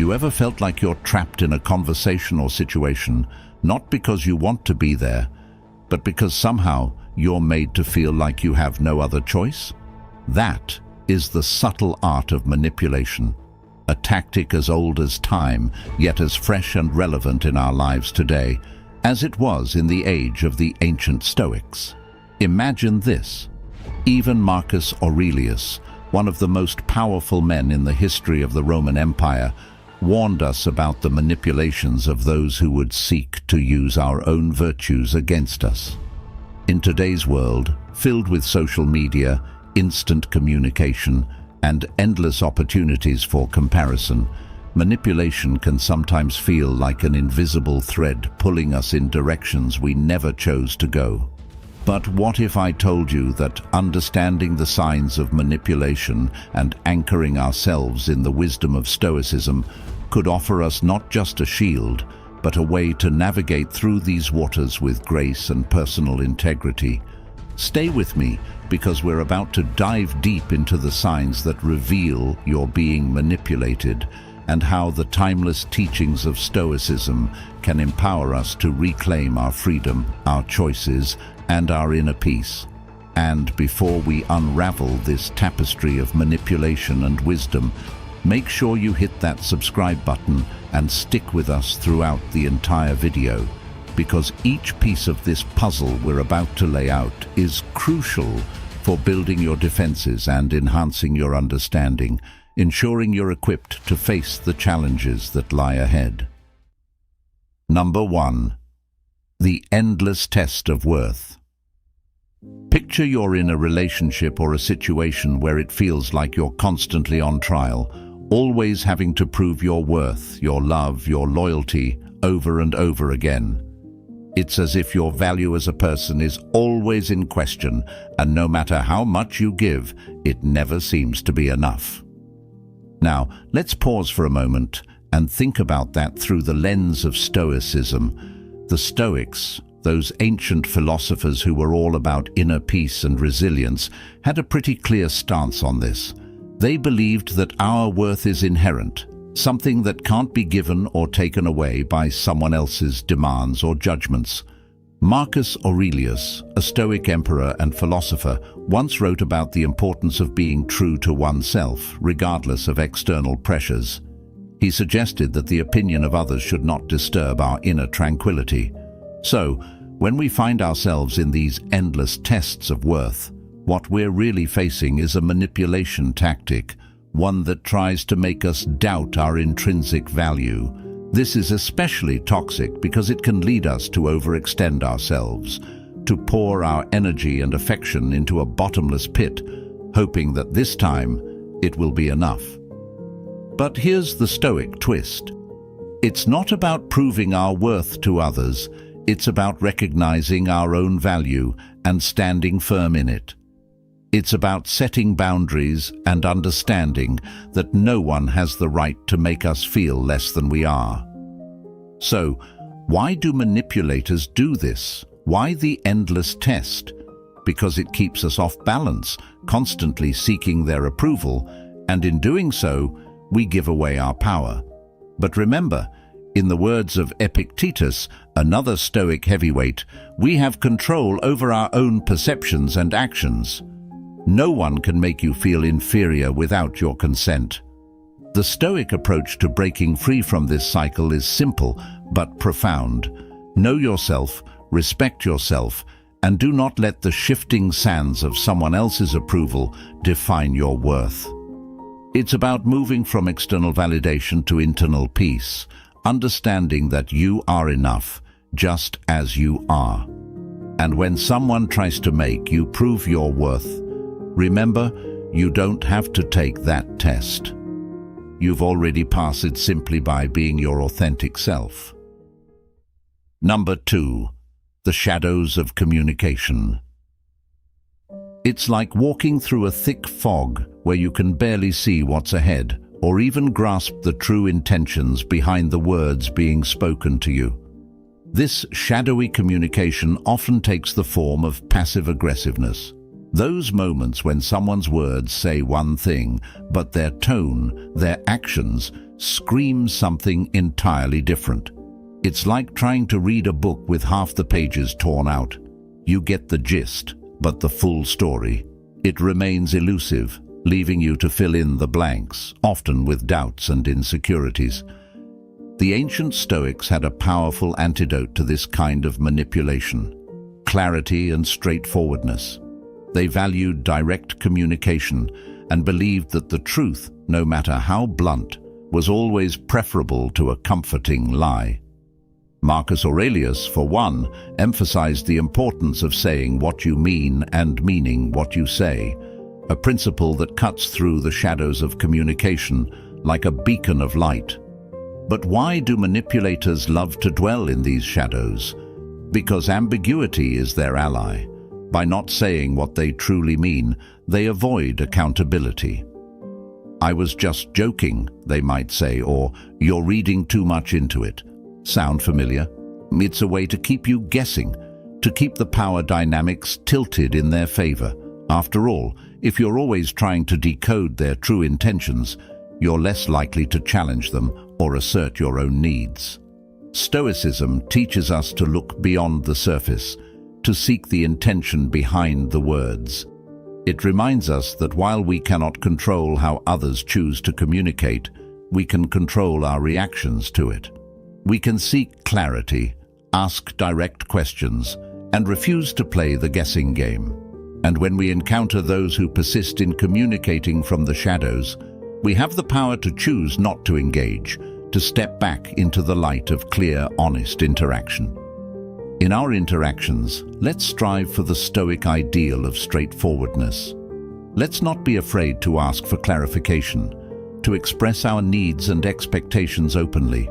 you ever felt like you're trapped in a conversation or situation, not because you want to be there, but because somehow you're made to feel like you have no other choice? That is the subtle art of manipulation, a tactic as old as time, yet as fresh and relevant in our lives today as it was in the age of the ancient Stoics. Imagine this. Even Marcus Aurelius, one of the most powerful men in the history of the Roman Empire, warned us about the manipulations of those who would seek to use our own virtues against us. In today's world, filled with social media, instant communication, and endless opportunities for comparison, manipulation can sometimes feel like an invisible thread pulling us in directions we never chose to go. But what if I told you that understanding the signs of manipulation and anchoring ourselves in the wisdom of Stoicism could offer us not just a shield, but a way to navigate through these waters with grace and personal integrity? Stay with me, because we're about to dive deep into the signs that reveal you're being manipulated, and how the timeless teachings of Stoicism can empower us to reclaim our freedom, our choices, and our inner peace. And before we unravel this tapestry of manipulation and wisdom, make sure you hit that subscribe button and stick with us throughout the entire video, because each piece of this puzzle we're about to lay out is crucial for building your defenses and enhancing your understanding, ensuring you're equipped to face the challenges that lie ahead. Number 1. The endless test of worth. Picture you're in a relationship or a situation where it feels like you're constantly on trial, always having to prove your worth, your love, your loyalty, over and over again. It's as if your value as a person is always in question, and no matter how much you give, it never seems to be enough. Now, let's pause for a moment and think about that through the lens of Stoicism. The Stoics, those ancient philosophers who were all about inner peace and resilience, had a pretty clear stance on this. They believed that our worth is inherent, something that can't be given or taken away by someone else's demands or judgments. Marcus Aurelius, a Stoic emperor and philosopher, once wrote about the importance of being true to oneself, regardless of external pressures. He suggested that the opinion of others should not disturb our inner tranquility. So, when we find ourselves in these endless tests of worth, what we're really facing is a manipulation tactic, one that tries to make us doubt our intrinsic value. This is especially toxic because it can lead us to overextend ourselves, to pour our energy and affection into a bottomless pit, hoping that this time it will be enough. But here's the Stoic twist. It's not about proving our worth to others. It's about recognizing our own value and standing firm in it. It's about setting boundaries and understanding that no one has the right to make us feel less than we are. So, why do manipulators do this? Why the endless test? Because it keeps us off balance, constantly seeking their approval, and in doing so, we give away our power. But remember, in the words of Epictetus, another Stoic heavyweight, we have control over our own perceptions and actions. No one can make you feel inferior without your consent. The Stoic approach to breaking free from this cycle is simple but profound. Know yourself, respect yourself, and do not let the shifting sands of someone else's approval define your worth. It's about moving from external validation to internal peace, understanding that you are enough, just as you are. And when someone tries to make you prove your worth, remember, you don't have to take that test. You've already passed it simply by being your authentic self. Number 2. The shadows of communication. It's like walking through a thick fog where you can barely see what's ahead or even grasp the true intentions behind the words being spoken to you. This shadowy communication often takes the form of passive aggressiveness. Those moments when someone's words say one thing, but their tone, their actions screams something entirely different. It's like trying to read a book with half the pages torn out. You get the gist, but the full story, it remains elusive, leaving you to fill in the blanks, often with doubts and insecurities. The ancient Stoics had a powerful antidote to this kind of manipulation: clarity and straightforwardness. They valued direct communication and believed that the truth, no matter how blunt, was always preferable to a comforting lie. Marcus Aurelius, for one, emphasized the importance of saying what you mean and meaning what you say, a principle that cuts through the shadows of communication like a beacon of light. But why do manipulators love to dwell in these shadows? Because ambiguity is their ally. By not saying what they truly mean, they avoid accountability. "I was just joking," they might say, or "You're reading too much into it." Sound familiar? It's a way to keep you guessing, to keep the power dynamics tilted in their favor. After all, if you're always trying to decode their true intentions, you're less likely to challenge them or assert your own needs. Stoicism teaches us to look beyond the surface, to seek the intention behind the words. It reminds us that while we cannot control how others choose to communicate, we can control our reactions to it. We can seek clarity, ask direct questions, and refuse to play the guessing game. And when we encounter those who persist in communicating from the shadows, we have the power to choose not to engage, to step back into the light of clear, honest interaction. In our interactions, let's strive for the Stoic ideal of straightforwardness. Let's not be afraid to ask for clarification, to express our needs and expectations openly,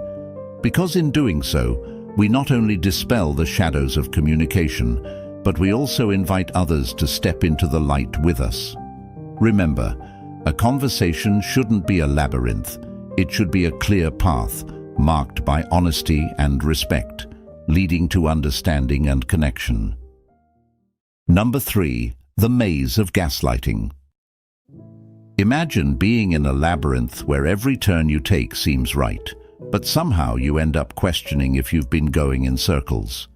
because in doing so, we not only dispel the shadows of communication, but we also invite others to step into the light with us. Remember, a conversation shouldn't be a labyrinth. It should be a clear path, marked by honesty and respect, leading to understanding and connection. Number 3, the maze of gaslighting. Imagine being in a labyrinth where every turn you take seems right, but somehow you end up questioning if you've been going in circles.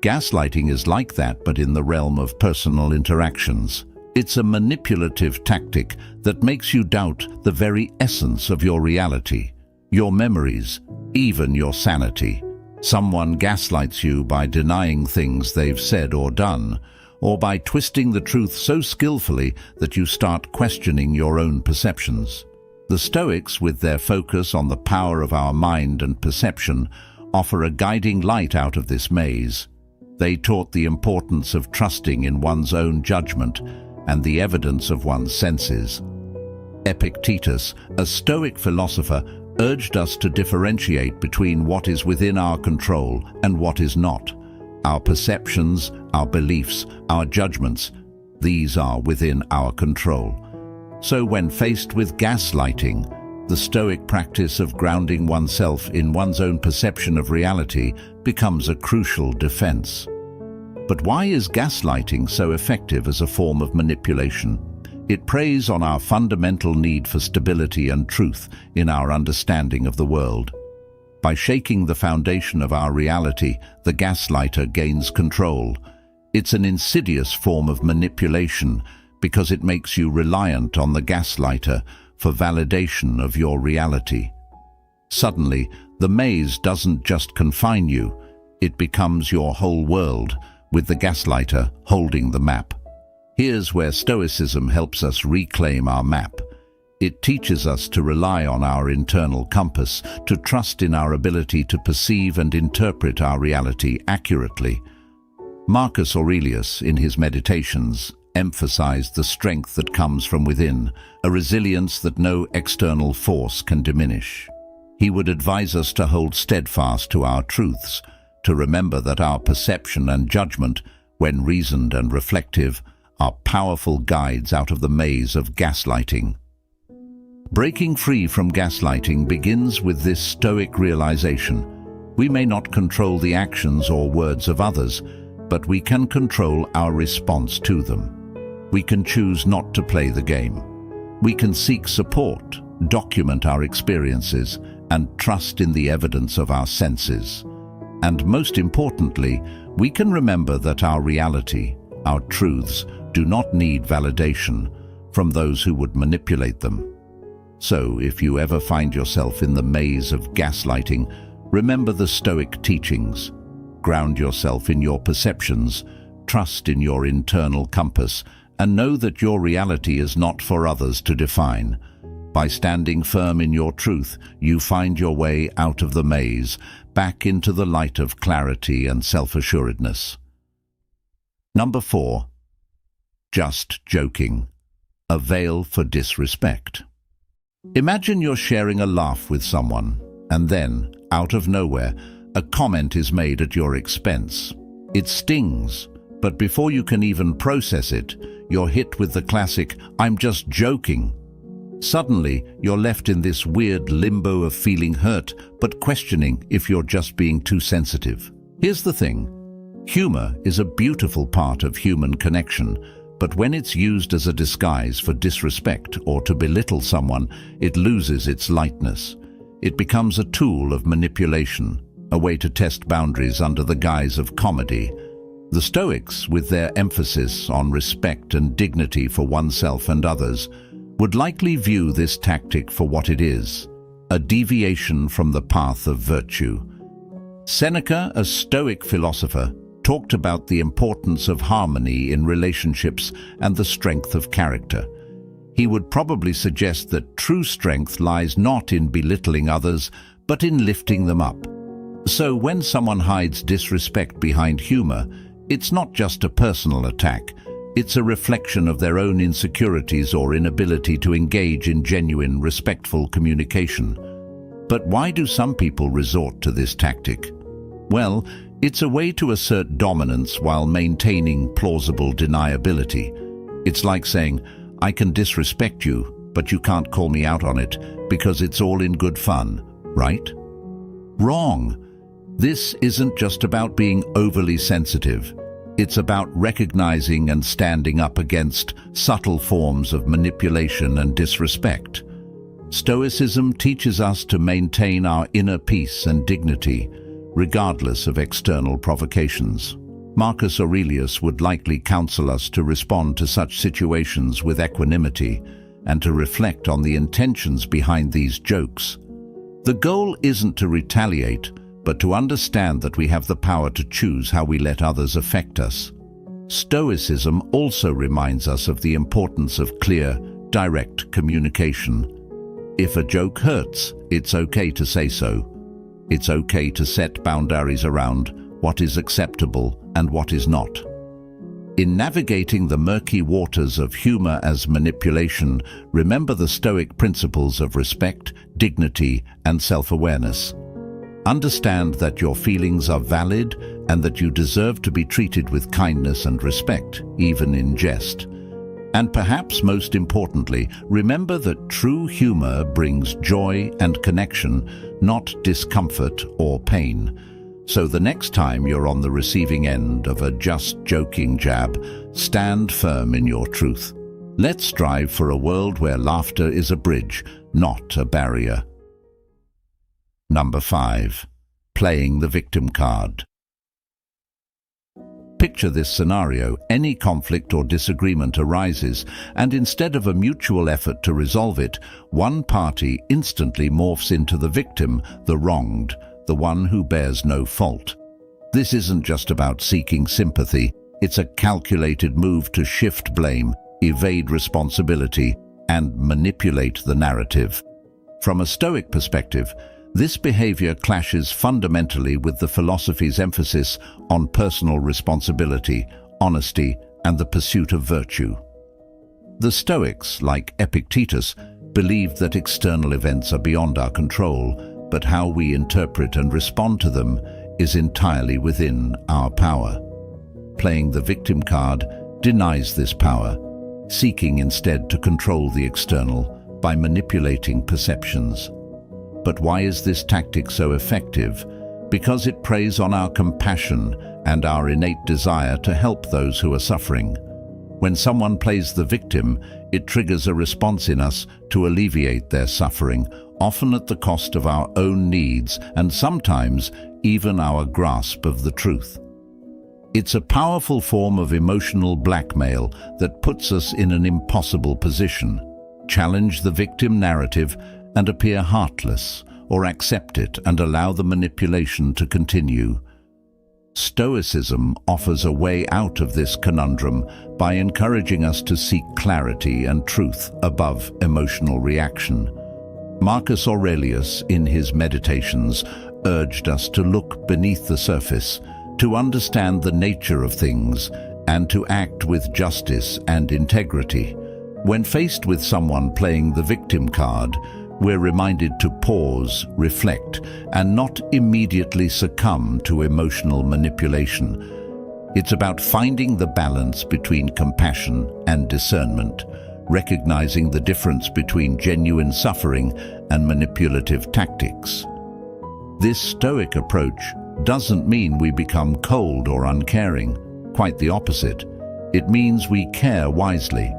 Gaslighting is like that, but in the realm of personal interactions. It's a manipulative tactic that makes you doubt the very essence of your reality, your memories, even your sanity. Someone gaslights you by denying things they've said or done, or by twisting the truth so skillfully that you start questioning your own perceptions. The Stoics, with their focus on the power of our mind and perception, offer a guiding light out of this maze. They taught the importance of trusting in one's own judgment and the evidence of one's senses. Epictetus, a Stoic philosopher, urged us to differentiate between what is within our control and what is not. Our perceptions, our beliefs, our judgments, these are within our control. So when faced with gaslighting, the Stoic practice of grounding oneself in one's own perception of reality becomes a crucial defense. But why is gaslighting so effective as a form of manipulation? It preys on our fundamental need for stability and truth in our understanding of the world. By shaking the foundation of our reality, the gaslighter gains control. It's an insidious form of manipulation because it makes you reliant on the gaslighter for validation of your reality. Suddenly, the maze doesn't just confine you, it becomes your whole world, with the gaslighter holding the map. Here's where Stoicism helps us reclaim our map. It teaches us to rely on our internal compass, to trust in our ability to perceive and interpret our reality accurately. Marcus Aurelius, in his Meditations, emphasized the strength that comes from within, a resilience that no external force can diminish. He would advise us to hold steadfast to our truths, to remember that our perception and judgment, when reasoned and reflective, are powerful guides out of the maze of gaslighting. Breaking free from gaslighting begins with this Stoic realization. We may not control the actions or words of others, but we can control our response to them. We can choose not to play the game. We can seek support, document our experiences, and trust in the evidence of our senses. And most importantly, we can remember that our reality, our truths, do not need validation from those who would manipulate them. So, if you ever find yourself in the maze of gaslighting, remember the Stoic teachings. Ground yourself in your perceptions, trust in your internal compass, and know that your reality is not for others to define. By standing firm in your truth, you find your way out of the maze, back into the light of clarity and self-assuredness. Number 4. Just joking. A veil for disrespect. Imagine you're sharing a laugh with someone, and then, out of nowhere, a comment is made at your expense. It stings, but before you can even process it, you're hit with the classic, "I'm just joking." Suddenly, you're left in this weird limbo of feeling hurt, but questioning if you're just being too sensitive. Here's the thing. Humor is a beautiful part of human connection, but when it's used as a disguise for disrespect or to belittle someone, it loses its lightness. It becomes a tool of manipulation, a way to test boundaries under the guise of comedy. The Stoics, with their emphasis on respect and dignity for oneself and others, would likely view this tactic for what it is, a deviation from the path of virtue. Seneca, a Stoic philosopher, talked about the importance of harmony in relationships and the strength of character. He would probably suggest that true strength lies not in belittling others, but in lifting them up. So when someone hides disrespect behind humor, it's not just a personal attack. It's a reflection of their own insecurities or inability to engage in genuine, respectful communication. But why do some people resort to this tactic? Well, it's a way to assert dominance while maintaining plausible deniability. It's like saying, "I can disrespect you, but you can't call me out on it because it's all in good fun, right?" Wrong. This isn't just about being overly sensitive. It's about recognizing and standing up against subtle forms of manipulation and disrespect. Stoicism teaches us to maintain our inner peace and dignity, regardless of external provocations. Marcus Aurelius would likely counsel us to respond to such situations with equanimity and to reflect on the intentions behind these jokes. The goal isn't to retaliate, but to understand that we have the power to choose how we let others affect us. Stoicism also reminds us of the importance of clear, direct communication. If a joke hurts, it's okay to say so. It's okay to set boundaries around what is acceptable and what is not. In navigating the murky waters of humor as manipulation, remember the Stoic principles of respect, dignity, and self-awareness. Understand that your feelings are valid and that you deserve to be treated with kindness and respect, even in jest. And perhaps most importantly, remember that true humor brings joy and connection, not discomfort or pain. So the next time you're on the receiving end of a just joking jab, stand firm in your truth. Let's strive for a world where laughter is a bridge, not a barrier. Number 5. Playing the victim card. Picture this scenario. Any conflict or disagreement arises, and instead of a mutual effort to resolve it, one party instantly morphs into the victim, the wronged, the one who bears no fault. This isn't just about seeking sympathy. It's a calculated move to shift blame, evade responsibility, and manipulate the narrative. From a Stoic perspective, this behavior clashes fundamentally with the philosophy's emphasis on personal responsibility, honesty, and the pursuit of virtue. The Stoics, like Epictetus, believed that external events are beyond our control, but how we interpret and respond to them is entirely within our power. Playing the victim card denies this power, seeking instead to control the external by manipulating perceptions. But why is this tactic so effective? Because it preys on our compassion and our innate desire to help those who are suffering. When someone plays the victim, it triggers a response in us to alleviate their suffering, often at the cost of our own needs and sometimes even our grasp of the truth. It's a powerful form of emotional blackmail that puts us in an impossible position. Challenge the victim narrative and appear heartless, or accept it and allow the manipulation to continue. Stoicism offers a way out of this conundrum by encouraging us to seek clarity and truth above emotional reaction. Marcus Aurelius, in his Meditations, urged us to look beneath the surface, to understand the nature of things, and to act with justice and integrity. When faced with someone playing the victim card, we're reminded to pause, reflect, and not immediately succumb to emotional manipulation. It's about finding the balance between compassion and discernment, recognizing the difference between genuine suffering and manipulative tactics. This Stoic approach doesn't mean we become cold or uncaring. Quite the opposite. It means we care wisely,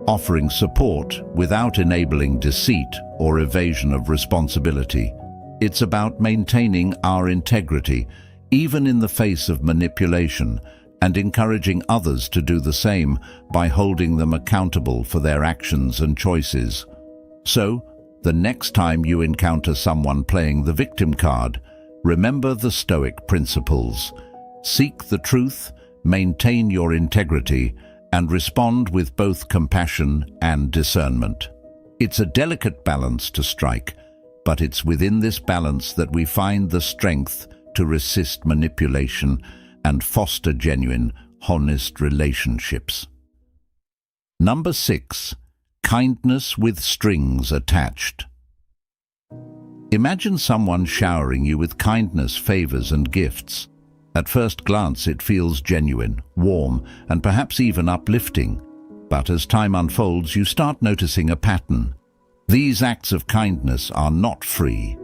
offering support without enabling deceit or evasion of responsibility. It's about maintaining our integrity, even in the face of manipulation, and encouraging others to do the same by holding them accountable for their actions and choices. So, the next time you encounter someone playing the victim card, remember the Stoic principles. Seek the truth, maintain your integrity, and respond with both compassion and discernment. It's a delicate balance to strike, but it's within this balance that we find the strength to resist manipulation and foster genuine, honest relationships. Number 6. Kindness with strings attached. Imagine someone showering you with kindness, favors, and gifts. At first glance, it feels genuine, warm, and perhaps even uplifting. But as time unfolds, you start noticing a pattern. These acts of kindness are not free.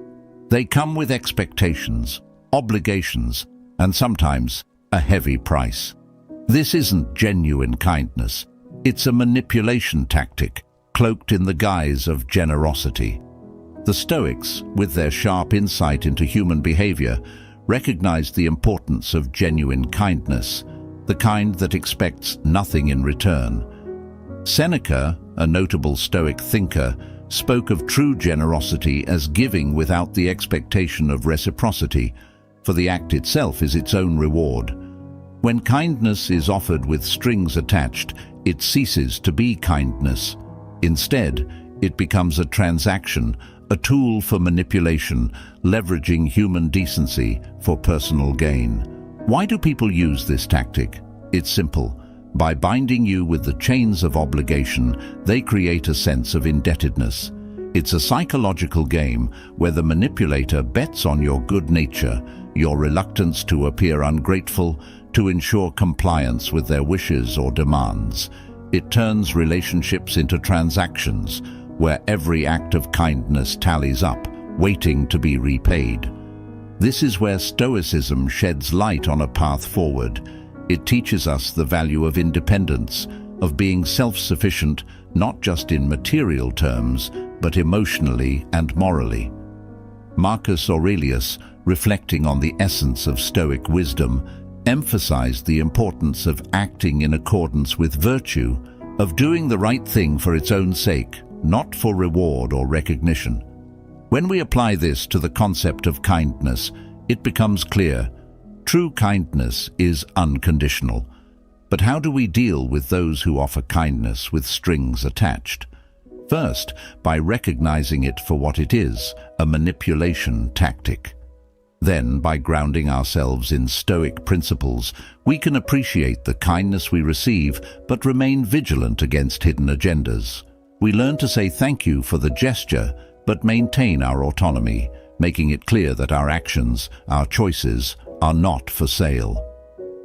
They come with expectations, obligations, and sometimes a heavy price. This isn't genuine kindness. It's a manipulation tactic, cloaked in the guise of generosity. The Stoics, with their sharp insight into human behavior, recognized the importance of genuine kindness, the kind that expects nothing in return. Seneca, a notable Stoic thinker, spoke of true generosity as giving without the expectation of reciprocity, for the act itself is its own reward. When kindness is offered with strings attached, it ceases to be kindness. Instead, it becomes a transaction, a tool for manipulation, leveraging human decency for personal gain. Why do people use this tactic? It's simple. By binding you with the chains of obligation, they create a sense of indebtedness. It's a psychological game where the manipulator bets on your good nature, your reluctance to appear ungrateful, to ensure compliance with their wishes or demands. It turns relationships into transactions, where every act of kindness tallies up, waiting to be repaid. This is where Stoicism sheds light on a path forward. It teaches us the value of independence, of being self-sufficient, not just in material terms, but emotionally and morally. Marcus Aurelius, reflecting on the essence of Stoic wisdom, emphasized the importance of acting in accordance with virtue, of doing the right thing for its own sake, not for reward or recognition. When we apply this to the concept of kindness, it becomes clear. True kindness is unconditional. But how do we deal with those who offer kindness with strings attached? First, by recognizing it for what it is, a manipulation tactic. Then, by grounding ourselves in Stoic principles, we can appreciate the kindness we receive, but remain vigilant against hidden agendas. We learn to say thank you for the gesture, but maintain our autonomy, making it clear that our actions, our choices, are not for sale.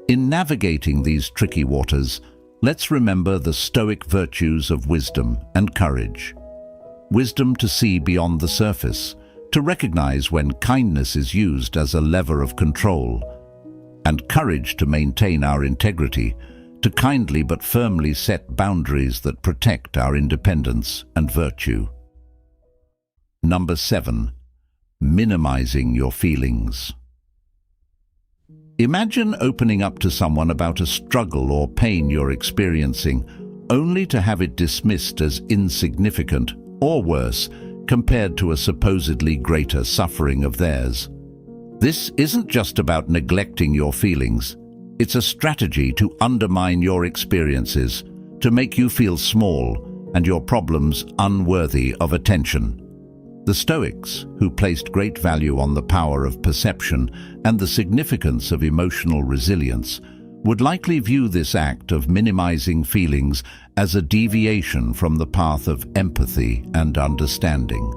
In navigating these tricky waters, let's remember the Stoic virtues of wisdom and courage. Wisdom to see beyond the surface, to recognize when kindness is used as a lever of control, and courage to maintain our integrity, to kindly but firmly set boundaries that protect our independence and virtue. Number 7. Minimizing your feelings. Imagine opening up to someone about a struggle or pain you're experiencing, only to have it dismissed as insignificant, or worse, compared to a supposedly greater suffering of theirs. This isn't just about neglecting your feelings. It's a strategy to undermine your experiences, to make you feel small and your problems unworthy of attention. The Stoics, who placed great value on the power of perception and the significance of emotional resilience, would likely view this act of minimizing feelings as a deviation from the path of empathy and understanding.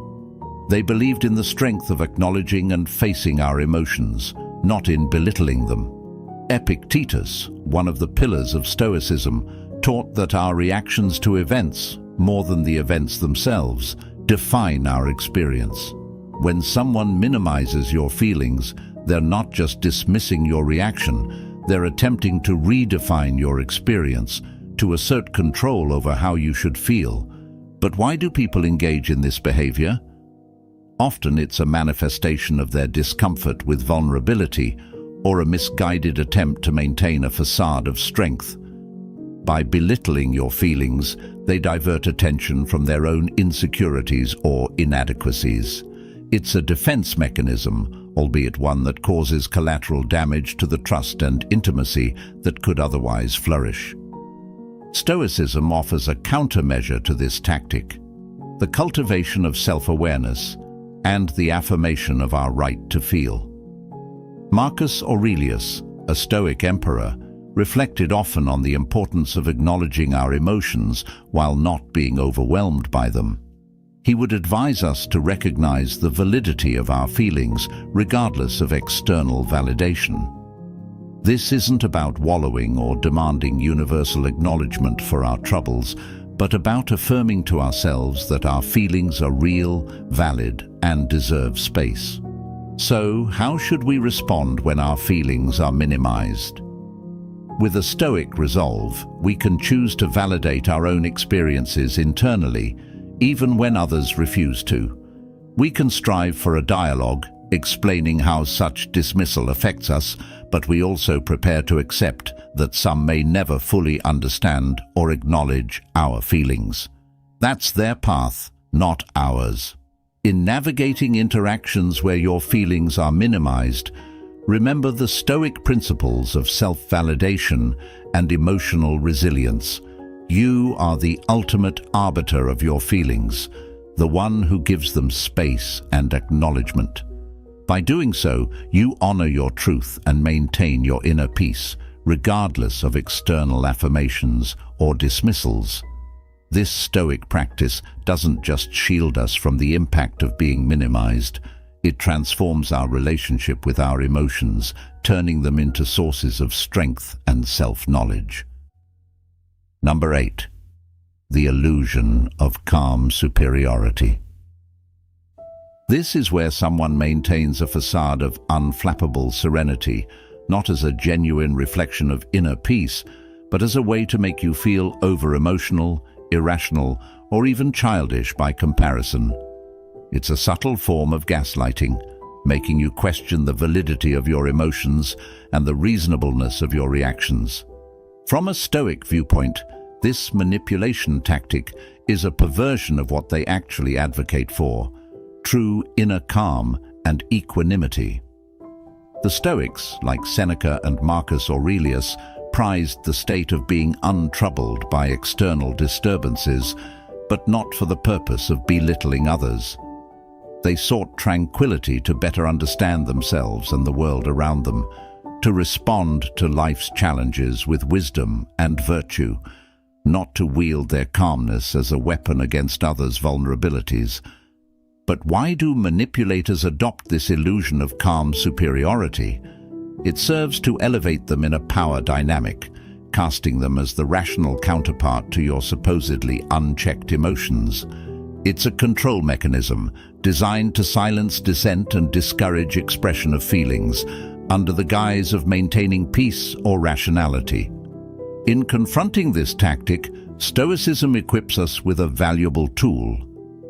They believed in the strength of acknowledging and facing our emotions, not in belittling them. Epictetus, one of the pillars of Stoicism, taught that our reactions to events, more than the events themselves, define our experience. When someone minimizes your feelings, they're not just dismissing your reaction, they're attempting to redefine your experience, to assert control over how you should feel. But why do people engage in this behavior? Often it's a manifestation of their discomfort with vulnerability or a misguided attempt to maintain a facade of strength. By belittling your feelings, they divert attention from their own insecurities or inadequacies. It's a defense mechanism, albeit one that causes collateral damage to the trust and intimacy that could otherwise flourish. Stoicism offers a countermeasure to this tactic: the cultivation of self-awareness and the affirmation of our right to feel. Marcus Aurelius, a Stoic emperor, reflected often on the importance of acknowledging our emotions while not being overwhelmed by them. He would advise us to recognize the validity of our feelings regardless of external validation. This isn't about wallowing or demanding universal acknowledgement for our troubles, but about affirming to ourselves that our feelings are real, valid, and deserve space. So, how should we respond when our feelings are minimized? With a Stoic resolve, we can choose to validate our own experiences internally, even when others refuse to. We can strive for a dialogue, explaining how such dismissal affects us, but we also prepare to accept that some may never fully understand or acknowledge our feelings. That's their path, not ours. In navigating interactions where your feelings are minimized, remember the Stoic principles of self-validation and emotional resilience. You are the ultimate arbiter of your feelings, the one who gives them space and acknowledgement. By doing so, you honor your truth and maintain your inner peace, regardless of external affirmations or dismissals. This Stoic practice doesn't just shield us from the impact of being minimized. It transforms our relationship with our emotions, turning them into sources of strength and self-knowledge. Number 8. The illusion of calm superiority. This is where someone maintains a facade of unflappable serenity, not as a genuine reflection of inner peace, but as a way to make you feel over-emotional, irrational, or even childish by comparison. It's a subtle form of gaslighting, making you question the validity of your emotions and the reasonableness of your reactions. From a Stoic viewpoint, this manipulation tactic is a perversion of what they actually advocate for: true inner calm and equanimity. The Stoics, like Seneca and Marcus Aurelius, prized the state of being untroubled by external disturbances, but not for the purpose of belittling others. They sought tranquility to better understand themselves and the world around them, to respond to life's challenges with wisdom and virtue, not to wield their calmness as a weapon against others' vulnerabilities. But why do manipulators adopt this illusion of calm superiority? It serves to elevate them in a power dynamic, casting them as the rational counterpart to your supposedly unchecked emotions. It's a control mechanism designed to silence dissent and discourage expression of feelings under the guise of maintaining peace or rationality. In confronting this tactic, Stoicism equips us with a valuable tool: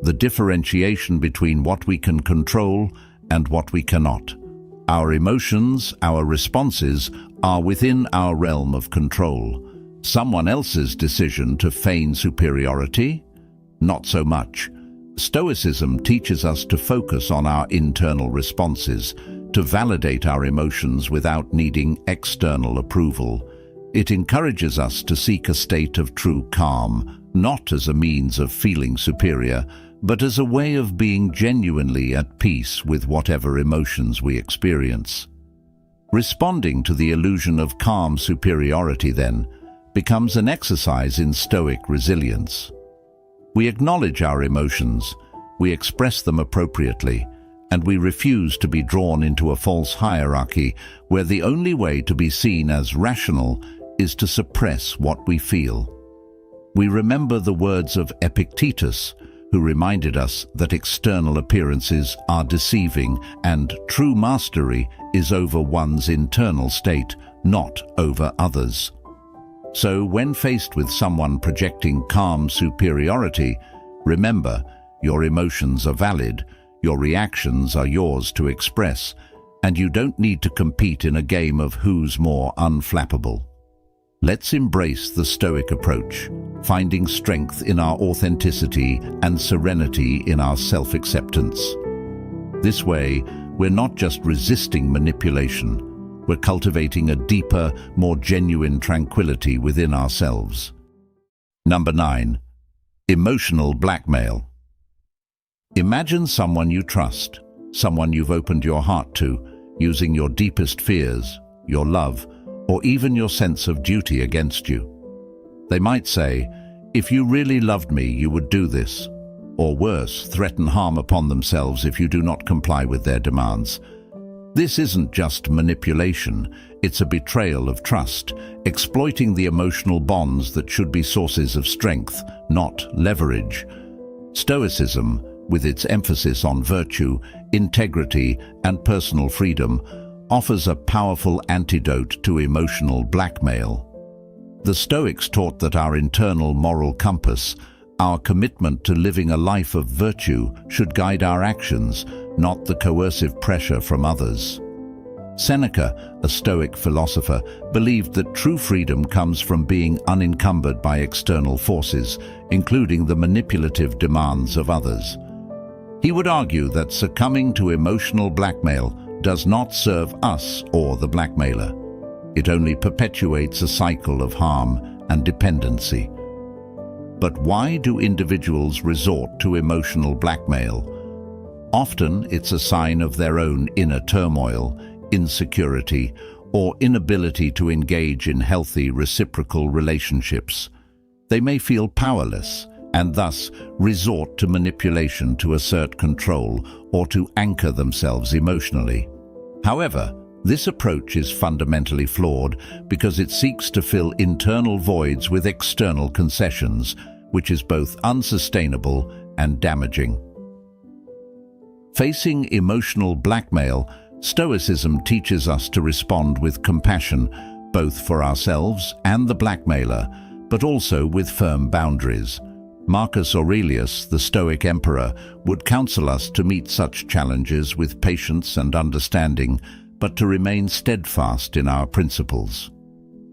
the differentiation between what we can control and what we cannot. Our emotions, our responses, are within our realm of control. Someone else's decision to feign superiority? Not so much. Stoicism teaches us to focus on our internal responses, to validate our emotions without needing external approval. It encourages us to seek a state of true calm, not as a means of feeling superior, but as a way of being genuinely at peace with whatever emotions we experience. Responding to the illusion of calm superiority, then, becomes an exercise in Stoic resilience. We acknowledge our emotions, we express them appropriately, and we refuse to be drawn into a false hierarchy where the only way to be seen as rational is to suppress what we feel. We remember the words of Epictetus, who reminded us that external appearances are deceiving and true mastery is over one's internal state, not over others. So when faced with someone projecting calm superiority, remember, your emotions are valid, your reactions are yours to express, and you don't need to compete in a game of who's more unflappable. Let's embrace the Stoic approach, finding strength in our authenticity and serenity in our self-acceptance. This way, we're not just resisting manipulation, we're cultivating a deeper, more genuine tranquility within ourselves. Number 9. Emotional blackmail. Imagine someone you trust, someone you've opened your heart to, using your deepest fears, your love, or even your sense of duty against you. They might say, "If you really loved me, you would do this," or worse, threaten harm upon themselves if you do not comply with their demands. This isn't just manipulation, it's a betrayal of trust, exploiting the emotional bonds that should be sources of strength, not leverage. Stoicism, with its emphasis on virtue, integrity, and personal freedom, offers a powerful antidote to emotional blackmail. The Stoics taught that our internal moral compass, our commitment to living a life of virtue, should guide our actions, not the coercive pressure from others. Seneca, a Stoic philosopher, believed that true freedom comes from being unencumbered by external forces, including the manipulative demands of others. He would argue that succumbing to emotional blackmail does not serve us or the blackmailer. It only perpetuates a cycle of harm and dependency. But why do individuals resort to emotional blackmail? Often it's a sign of their own inner turmoil, insecurity, or inability to engage in healthy reciprocal relationships. They may feel powerless and thus resort to manipulation to assert control or to anchor themselves emotionally. However, this approach is fundamentally flawed because it seeks to fill internal voids with external concessions, which is both unsustainable and damaging. Facing emotional blackmail, Stoicism teaches us to respond with compassion, both for ourselves and the blackmailer, but also with firm boundaries. Marcus Aurelius, the Stoic emperor, would counsel us to meet such challenges with patience and understanding, but to remain steadfast in our principles.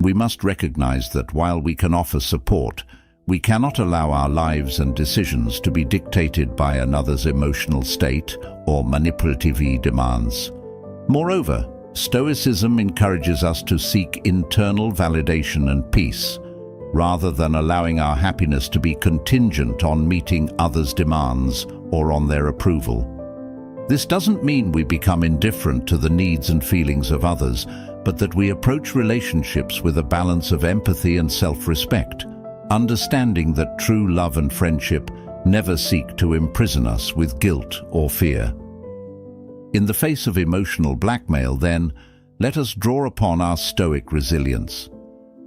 We must recognize that while we can offer support, we cannot allow our lives and decisions to be dictated by another's emotional state or manipulative demands. Moreover, Stoicism encourages us to seek internal validation and peace, rather than allowing our happiness to be contingent on meeting others' demands or on their approval. This doesn't mean we become indifferent to the needs and feelings of others, but that we approach relationships with a balance of empathy and self-respect, understanding that true love and friendship never seek to imprison us with guilt or fear. In the face of emotional blackmail, then, let us draw upon our Stoic resilience.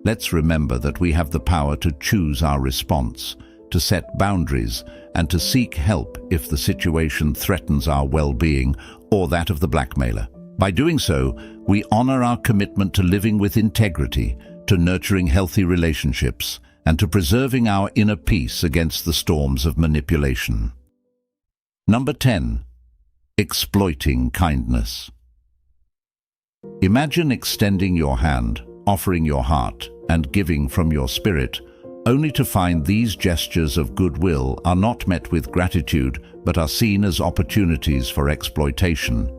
Let's remember that we have the power to choose our response, to set boundaries, and to seek help if the situation threatens our well-being or that of the blackmailer. By doing so, we honor our commitment to living with integrity, to nurturing healthy relationships, and to preserving our inner peace against the storms of manipulation. Number 10. Exploiting kindness. Imagine extending your hand, offering your heart, and giving from your spirit, only to find these gestures of goodwill are not met with gratitude, but are seen as opportunities for exploitation.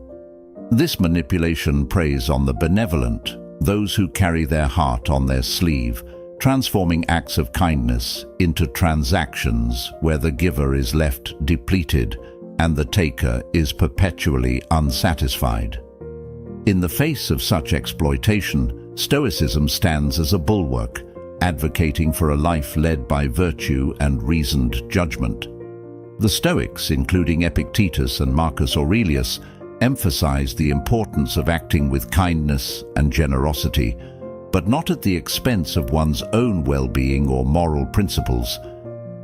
This manipulation preys on the benevolent, those who carry their heart on their sleeve, transforming acts of kindness into transactions where the giver is left depleted and the taker is perpetually unsatisfied. In the face of such exploitation, Stoicism stands as a bulwark, advocating for a life led by virtue and reasoned judgment. The Stoics, including Epictetus and Marcus Aurelius, emphasized the importance of acting with kindness and generosity, but not at the expense of one's own well-being or moral principles.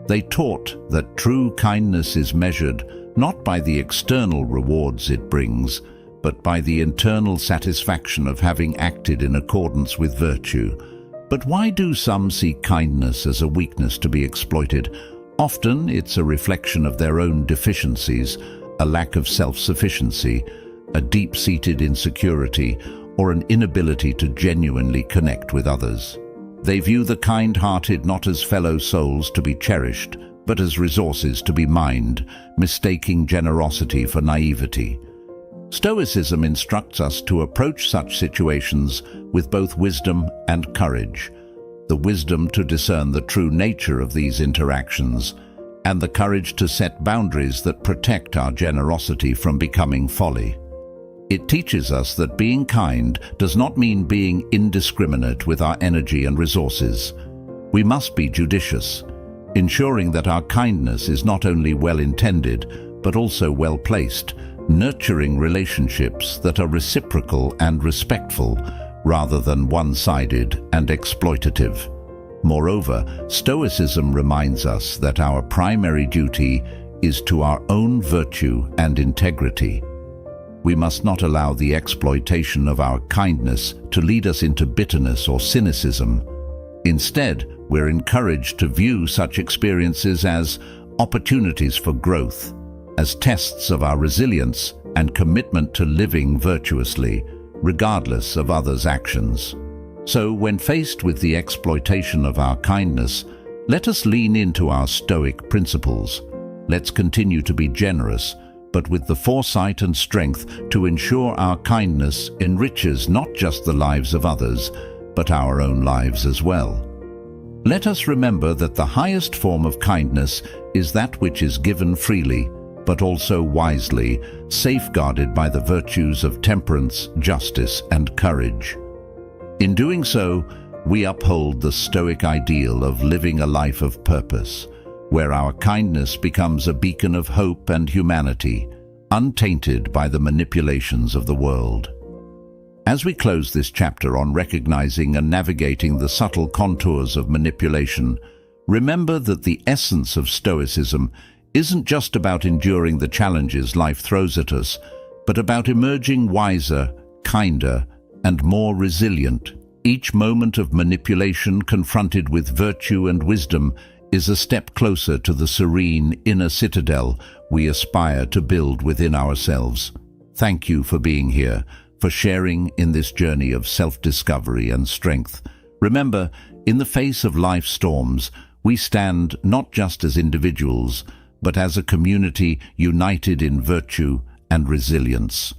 They taught that true kindness is measured not by the external rewards it brings, but by the internal satisfaction of having acted in accordance with virtue. But why do some see kindness as a weakness to be exploited? Often it's a reflection of their own deficiencies, a lack of self-sufficiency, a deep-seated insecurity, or an inability to genuinely connect with others. They view the kind-hearted not as fellow souls to be cherished, but as resources to be mined, mistaking generosity for naivety. Stoicism instructs us to approach such situations with both wisdom and courage, the wisdom to discern the true nature of these interactions, and the courage to set boundaries that protect our generosity from becoming folly. It teaches us that being kind does not mean being indiscriminate with our energy and resources. We must be judicious, ensuring that our kindness is not only well-intended, but also well-placed, nurturing relationships that are reciprocal and respectful, rather than one-sided and exploitative. Moreover, Stoicism reminds us that our primary duty is to our own virtue and integrity. We must not allow the exploitation of our kindness to lead us into bitterness or cynicism. Instead, we're encouraged to view such experiences as opportunities for growth, as tests of our resilience and commitment to living virtuously, regardless of others' actions. So, when faced with the exploitation of our kindness, let us lean into our Stoic principles. Let's continue to be generous, but with the foresight and strength to ensure our kindness enriches not just the lives of others, but our own lives as well. Let us remember that the highest form of kindness is that which is given freely, but also wisely, safeguarded by the virtues of temperance, justice, and courage. In doing so, we uphold the Stoic ideal of living a life of purpose, where our kindness becomes a beacon of hope and humanity, untainted by the manipulations of the world. As we close this chapter on recognizing and navigating the subtle contours of manipulation, remember that the essence of Stoicism isn't just about enduring the challenges life throws at us, but about emerging wiser, kinder, and more resilient. Each moment of manipulation confronted with virtue and wisdom is a step closer to the serene inner citadel we aspire to build within ourselves. Thank you for being here, for sharing in this journey of self-discovery and strength. Remember, in the face of life's storms, we stand not just as individuals, but as a community united in virtue and resilience.